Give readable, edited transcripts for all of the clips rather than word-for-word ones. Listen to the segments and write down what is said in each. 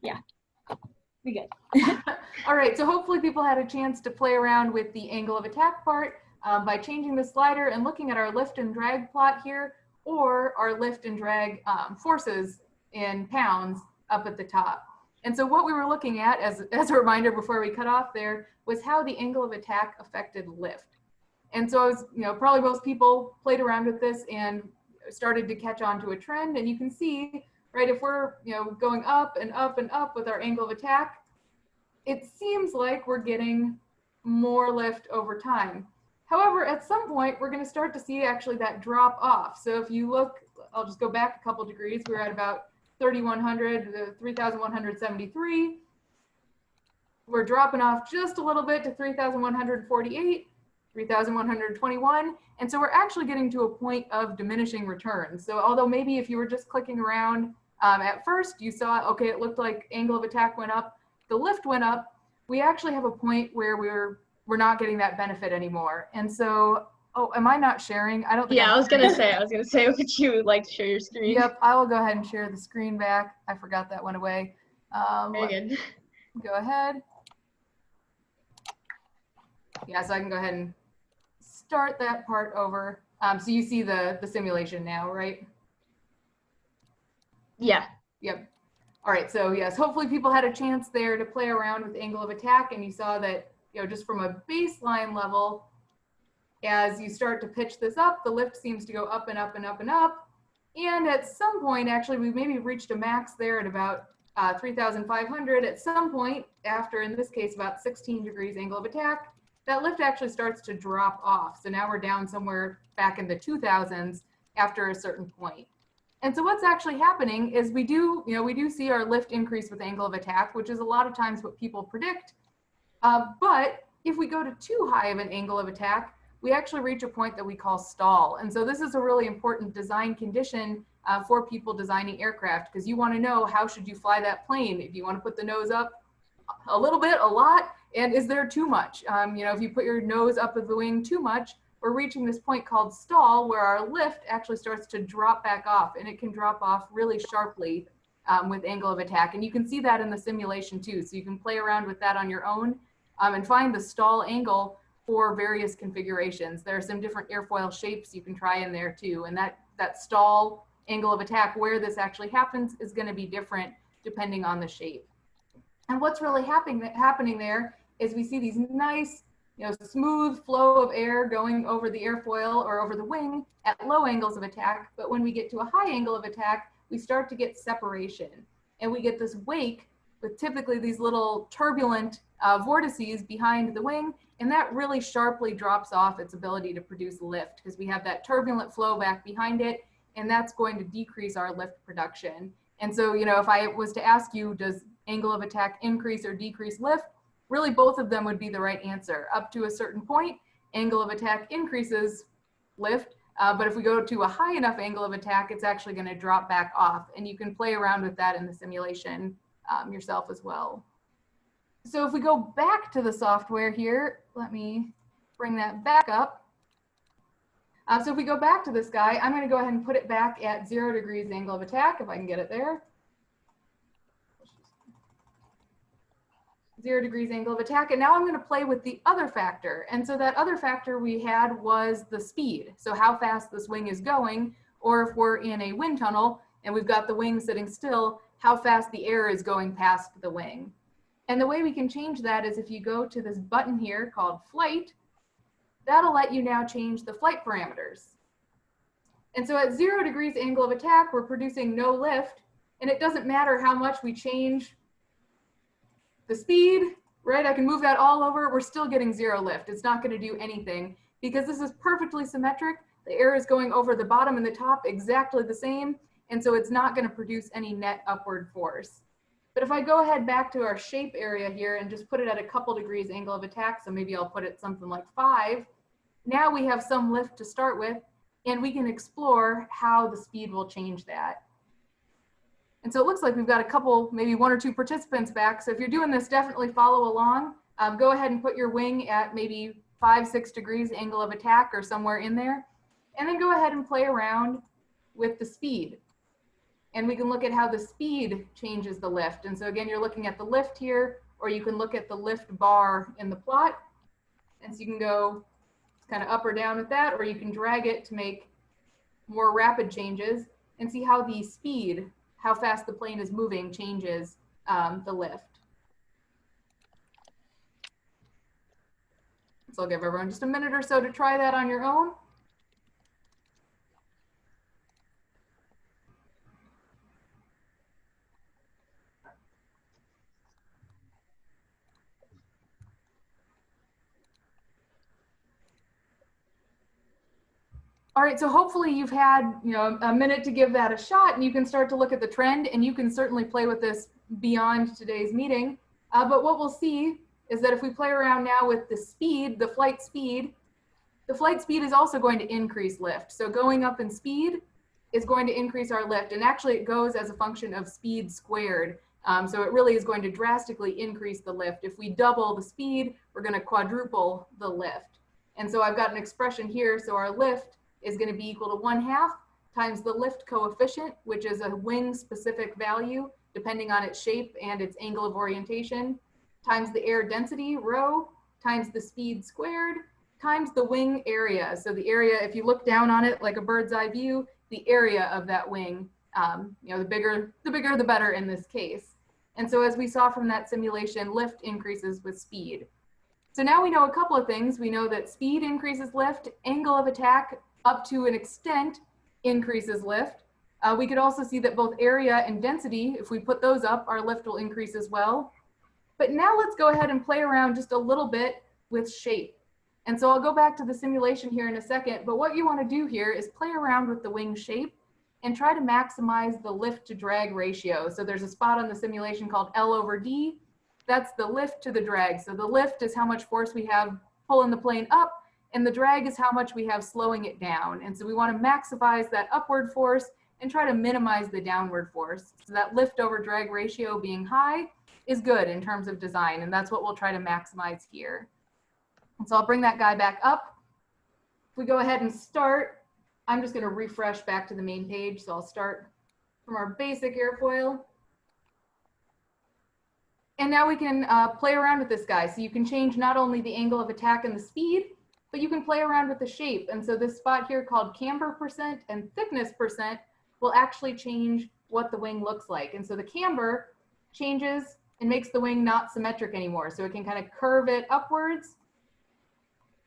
Yeah, we good. All right, so hopefully people had a chance to play around with the angle of attack part by changing the slider and looking at our lift and drag plot here, or our lift and drag forces in pounds up at the top. And so what we were looking at, as a reminder before we cut off there, was how the angle of attack affected lift. And so I was, probably most people played around with this and started to catch on to a trend. And you can see, right, if we're, going up and up and up with our angle of attack, it seems like we're getting more lift over time. However, at some point, we're going to start to see actually that drop off. So if you look, I'll just go back a couple degrees. We're at about 3,100 to 3,173. We're dropping off just a little bit to 3,148, 3,121. And so we're actually getting to a point of diminishing returns. So although maybe if you were just clicking around at first, you saw, okay, it looked like angle of attack went up, the lift went up, we actually have a point where we're not getting that benefit anymore. And so, oh, am I not sharing? I don't think I was gonna say, would you like to share your screen? Yep, I will go ahead and share the screen back. I forgot that went away. Very good. Go ahead. Yeah, so I can go ahead and start that part over. So you see the simulation now, right? Yeah. Yep. All right, so yes, hopefully people had a chance there to play around with angle of attack, and you saw that, just from a baseline level, as you start to pitch this up, the lift seems to go up and up and up and up. And at some point, actually, we maybe reached a max there at about 3,500. At some point, after, in this case, about 16 degrees angle of attack, that lift actually starts to drop off. So now we're down somewhere back in the 2000s after a certain point. And so what's actually happening is we do see our lift increase with angle of attack, which is a lot of times what people predict. But if we go to too high of an angle of attack, we actually reach a point that we call stall. And so this is a really important design condition for people designing aircraft, because you want to know, how should you fly that plane? Do you want to put the nose up a little bit, a lot? And is there too much? If you put your nose up of the wing too much, we're reaching this point called stall, where our lift actually starts to drop back off, and it can drop off really sharply with angle of attack. And you can see that in the simulation too. So you can play around with that on your own and find the stall angle for various configurations. There are some different airfoil shapes you can try in there too. And that stall angle of attack, where this actually happens, is going to be different depending on the shape. And what's really happening there is we see these nice, smooth flow of air going over the airfoil or over the wing at low angles of attack. But when we get to a high angle of attack, we start to get separation, and we get this wake with typically these little turbulent vortices behind the wing, and that really sharply drops off its ability to produce lift, because we have that turbulent flow back behind it, and that's going to decrease our lift production. And so, if I was to ask you, does angle of attack increase or decrease lift? Really, both of them would be the right answer. Up to a certain point, angle of attack increases lift, but if we go to a high enough angle of attack, it's actually going to drop back off. And you can play around with that in the simulation yourself as well. So if we go back to the software here, let me bring that back up. So if we go back to this guy, I'm going to go ahead and put it back at 0 degrees angle of attack, if I can get it there. 0 degrees angle of attack. And now I'm going to play with the other factor. And so that other factor we had was the speed. So how fast this wing is going, or if we're in a wind tunnel and we've got the wing sitting still, how fast the air is going past the wing. And the way we can change that is if you go to this button here called flight, that'll let you now change the flight parameters. And so at 0 degrees angle of attack, we're producing no lift, and it doesn't matter how much we change the speed, right? I can move that all over. We're still getting 0 lift. It's not going to do anything because this is perfectly symmetric. The air is going over the bottom and the top exactly the same. And so it's not going to produce any net upward force. But if I go ahead back to our shape area here and just put it at a couple degrees angle of attack, so maybe I'll put it something like 5, now we have some lift to start with, and we can explore how the speed will change that. And so it looks like we've got a couple, maybe 1 or 2 participants back. So if you're doing this, definitely follow along. Go ahead and put your wing at maybe 5-6 degrees angle of attack or somewhere in there. And then go ahead and play around with the speed. and we can look at how the speed changes the lift. And so again, you're looking at the lift here, or you can look at the lift bar in the plot. And so you can go kind of up or down with that, or you can drag it to make more rapid changes and see how the speed, how fast the plane is moving, changes the lift. So I'll give everyone just a minute or so to try that on your own. All right, so hopefully you've had a minute to give that a shot, and you can start to look at the trend, and you can certainly play with this beyond today's meeting. But what we'll see is that if we play around now with the speed, the flight speed is also going to increase lift. So going up in speed is going to increase our lift, and actually it goes as a function of speed squared. So it really is going to drastically increase the lift. If we double the speed, we're going to quadruple the lift. And so I've got an expression here. So our lift is going to be equal to 1/2 times the lift coefficient, which is a wing specific value depending on its shape and its angle of orientation, times the air density, rho, times the speed squared, times the wing area. So the area, if you look down on it like a bird's eye view, the area of that wing, the bigger the better in this case. And so as we saw from that simulation, lift increases with speed. So now we know a couple of things. We know that speed increases lift, angle of attack up to an extent increases lift. We could also see that both area and density, if we put those up, our lift will increase as well. But now let's go ahead and play around just a little bit with shape. And so I'll go back to the simulation here in a second, but what you want to do here is play around with the wing shape and try to maximize the lift to drag ratio. So there's a spot on the simulation called L/D. That's the lift to the drag. So the lift is how much force we have pulling the plane up, and the drag is how much we have slowing it down. And so we want to maximize that upward force and try to minimize the downward force. So that lift over drag ratio being high is good in terms of design, and that's what we'll try to maximize here. And so I'll bring that guy back up. If we go ahead and start, I'm just going to refresh back to the main page. So I'll start from our basic airfoil. And now we can play around with this guy. So you can change not only the angle of attack and the speed, but you can play around with the shape. And so this spot here called camber percent and thickness percent will actually change what the wing looks like. And so the camber changes and makes the wing not symmetric anymore. So it can kind of curve it upwards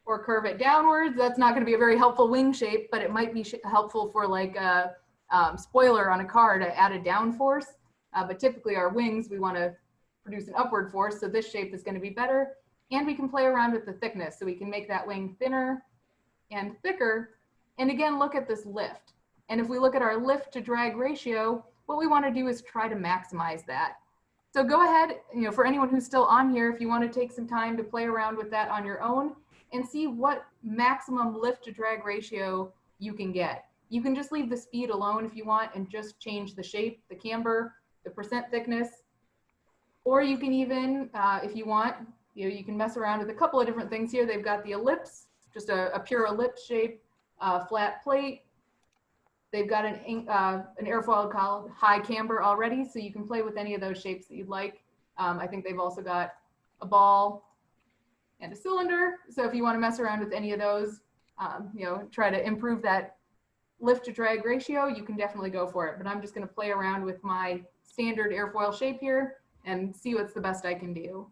or curve it downwards. That's not going to be a very helpful wing shape, but it might be helpful for like a spoiler on a car to add a down force. But typically our wings, we want to produce an upward force. So this shape is going to be better. And we can play around with the thickness. So we can make that wing thinner and thicker. And again, look at this lift. And if we look at our lift to drag ratio, what we want to do is try to maximize that. So go ahead, for anyone who's still on here, if you want to take some time to play around with that on your own and see what maximum lift to drag ratio you can get. You can just leave the speed alone if you want and just change the shape, the camber, the percent thickness. Or you can even, if you want, you can mess around with a couple of different things here. They've got the ellipse, just a pure ellipse shape, flat plate. They've got an airfoil called high camber already, so you can play with any of those shapes that you'd like. I think they've also got a ball and a cylinder. So if you want to mess around with any of those, try to improve that lift to drag ratio, you can definitely go for it. But I'm just going to play around with my standard airfoil shape here and see what's the best I can do.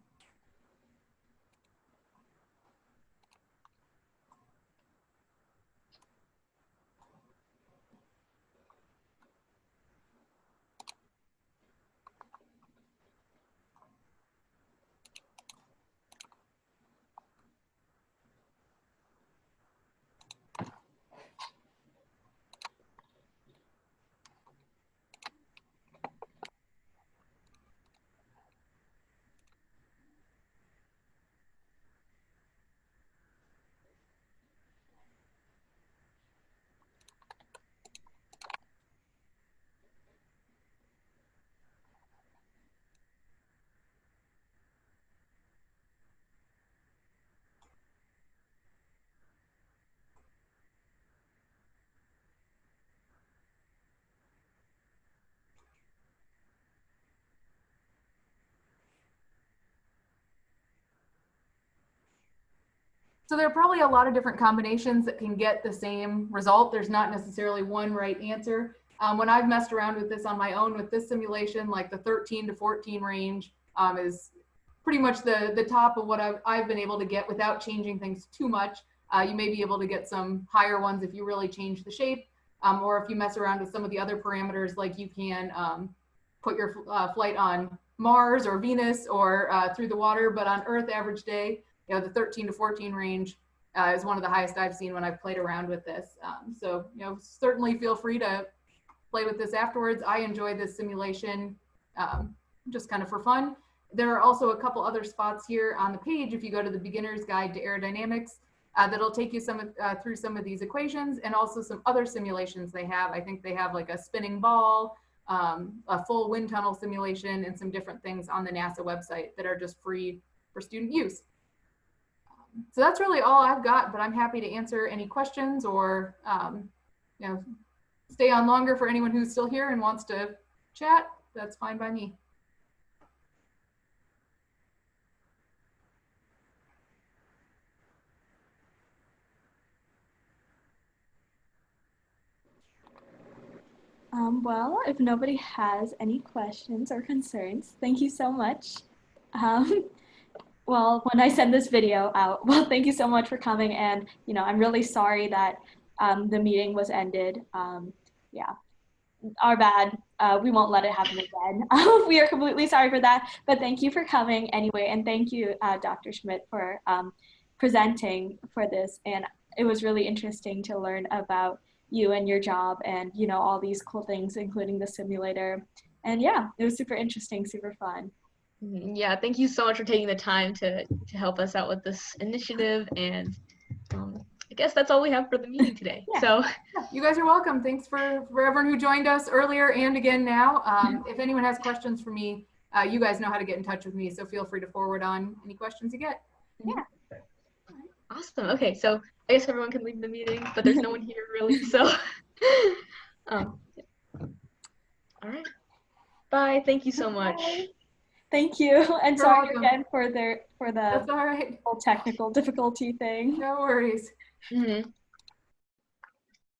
So there are probably a lot of different combinations that can get the same result. There's not necessarily one right answer. When I've messed around with this on my own with this simulation, like the 13 to 14 range is pretty much the top of what I've been able to get without changing things too much. You may be able to get some higher ones if you really change the shape, or if you mess around with some of the other parameters, like you can put your flight on Mars or Venus or through the water. But on Earth average day, the 13 to 14 range is one of the highest I've seen when I've played around with this. So certainly feel free to play with this afterwards. I enjoy this simulation just kind of for fun. There are also a couple other spots here on the page, if you go to the Beginner's Guide to Aerodynamics, that'll take you through some of these equations and also some other simulations they have. I think they have like a spinning ball, a full wind tunnel simulation, and some different things on the NASA website that are just free for student use. So that's really all I've got, but I'm happy to answer any questions or stay on longer for anyone who's still here and wants to chat. That's fine by me. Well, if nobody has any questions or concerns, thank you so much. Well, when I send this video out, well, thank you so much for coming. And, I'm really sorry that the meeting was ended. Yeah, our bad. We won't let it happen again. We are completely sorry for that. But thank you for coming anyway. And thank you, Dr. Schmidt, for presenting for this. And it was really interesting to learn about you and your job and, all these cool things, including the simulator. And yeah, it was super interesting, super fun. Yeah, thank you so much for taking the time to help us out with this initiative. And I guess that's all we have for the meeting today. Yeah. So you guys are welcome. Thanks for everyone who joined us earlier and again now. If anyone has questions for me, you guys know how to get in touch with me, so feel free to forward on any questions you get. Yeah. Awesome. Okay, so I guess everyone can leave the meeting, but there's no one here really, so all right. Bye. Thank you so much. Bye. Thank you, and You're sorry welcome. again for the That's all right. whole technical difficulty thing. No worries. Mm-hmm.